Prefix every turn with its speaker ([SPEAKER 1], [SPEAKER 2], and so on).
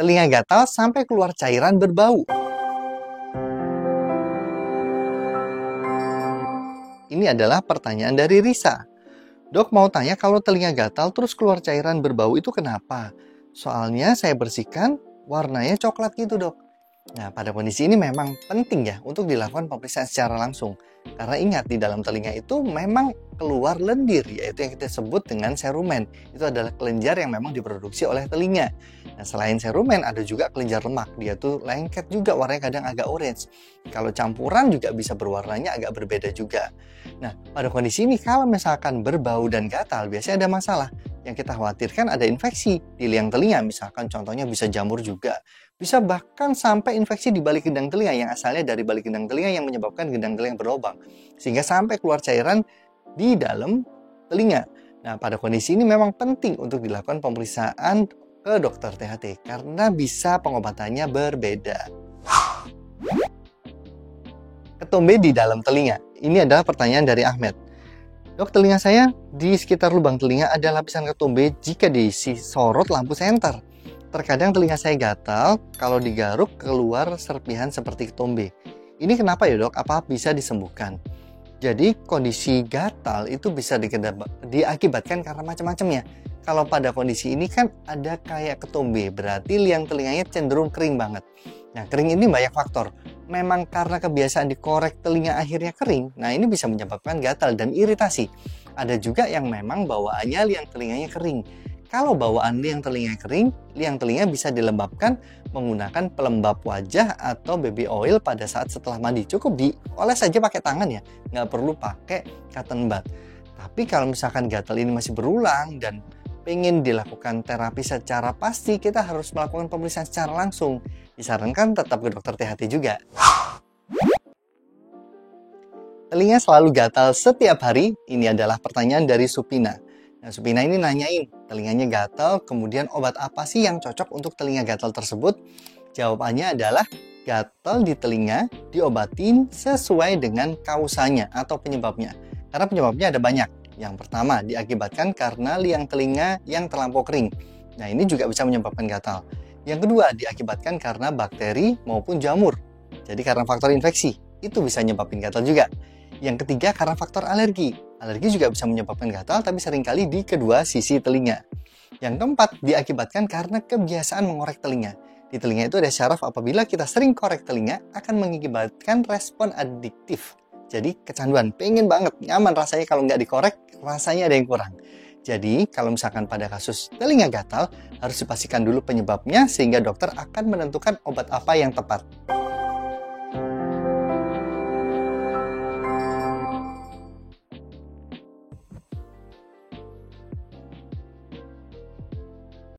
[SPEAKER 1] Telinga gatal sampai keluar cairan berbau. Ini adalah pertanyaan dari Risa. Dok mau tanya kalau telinga gatal terus keluar cairan berbau itu kenapa? Soalnya saya bersihkan warnanya coklat gitu dok. Nah pada kondisi ini memang penting ya untuk dilakukan pemeriksaan secara langsung. Karena ingat di dalam telinga itu memang keluar lendir yaitu yang kita sebut dengan serumen. Itu adalah kelenjar yang memang diproduksi oleh telinga. Nah selain serumen ada juga kelenjar lemak. Dia tuh lengket juga warnanya kadang agak orange. Kalau campuran juga bisa berwarnanya agak berbeda juga. Nah, pada kondisi ini kalau misalkan berbau dan gatal, biasanya ada masalah. Yang kita khawatirkan ada infeksi di liang telinga, misalkan contohnya bisa jamur juga. Bisa bahkan sampai infeksi di balik gendang telinga yang asalnya dari balik gendang telinga yang menyebabkan gendang telinga berlubang. Sehingga sampai keluar cairan di dalam telinga. Nah, pada kondisi ini memang penting untuk dilakukan pemeriksaan ke dokter THT karena bisa pengobatannya berbeda. Ketombe di dalam telinga. Ini adalah pertanyaan dari Ahmed. Dok, telinga saya di sekitar lubang telinga ada lapisan ketombe jika disorot lampu senter. Terkadang telinga saya gatal kalau digaruk keluar serpihan seperti ketombe. Ini kenapa ya dok? Apa bisa disembuhkan? Jadi kondisi gatal itu bisa diakibatkan karena macam-macam ya. Kalau pada kondisi ini kan ada kayak ketombe, berarti liang telinganya cenderung kering banget. Nah, kering ini banyak faktor. Memang karena kebiasaan dikorek telinga akhirnya kering, nah ini bisa menyebabkan gatal dan iritasi. Ada juga yang memang bawaannya liang telinganya kering. Kalau bawaan liang telinga kering, liang telinga bisa dilembabkan menggunakan pelembab wajah atau baby oil pada saat setelah mandi. Cukup dioles saja pakai tangan ya, nggak perlu pakai cotton bud. Tapi kalau misalkan gatal ini masih berulang dan pengen dilakukan terapi secara pasti, kita harus melakukan pemeriksaan secara langsung. Disarankan tetap ke dokter THT juga. Telinga selalu gatal setiap hari? Ini adalah pertanyaan dari Supina. Nah, Supina ini nanyain, telinganya gatal, kemudian obat apa sih yang cocok untuk telinga gatal tersebut? Jawabannya adalah gatal di telinga diobatin sesuai dengan kausanya atau penyebabnya. Karena penyebabnya ada banyak. Yang pertama, diakibatkan karena liang telinga yang terlampau kering. Nah, ini juga bisa menyebabkan gatal. Yang kedua, diakibatkan karena bakteri maupun jamur. Jadi karena faktor infeksi, itu bisa menyebabkan gatal juga. Yang ketiga, karena faktor alergi. Alergi juga bisa menyebabkan gatal, tapi seringkali di kedua sisi telinga. Yang keempat, diakibatkan karena kebiasaan mengorek telinga. Di telinga itu ada syaraf, apabila kita sering korek telinga, akan mengakibatkan respon adiktif. Jadi kecanduan, pengen banget, nyaman rasanya kalau nggak dikorek, rasanya ada yang kurang. Jadi kalau misalkan pada kasus telinga gatal, harus dipastikan dulu penyebabnya sehingga dokter akan menentukan obat apa yang tepat.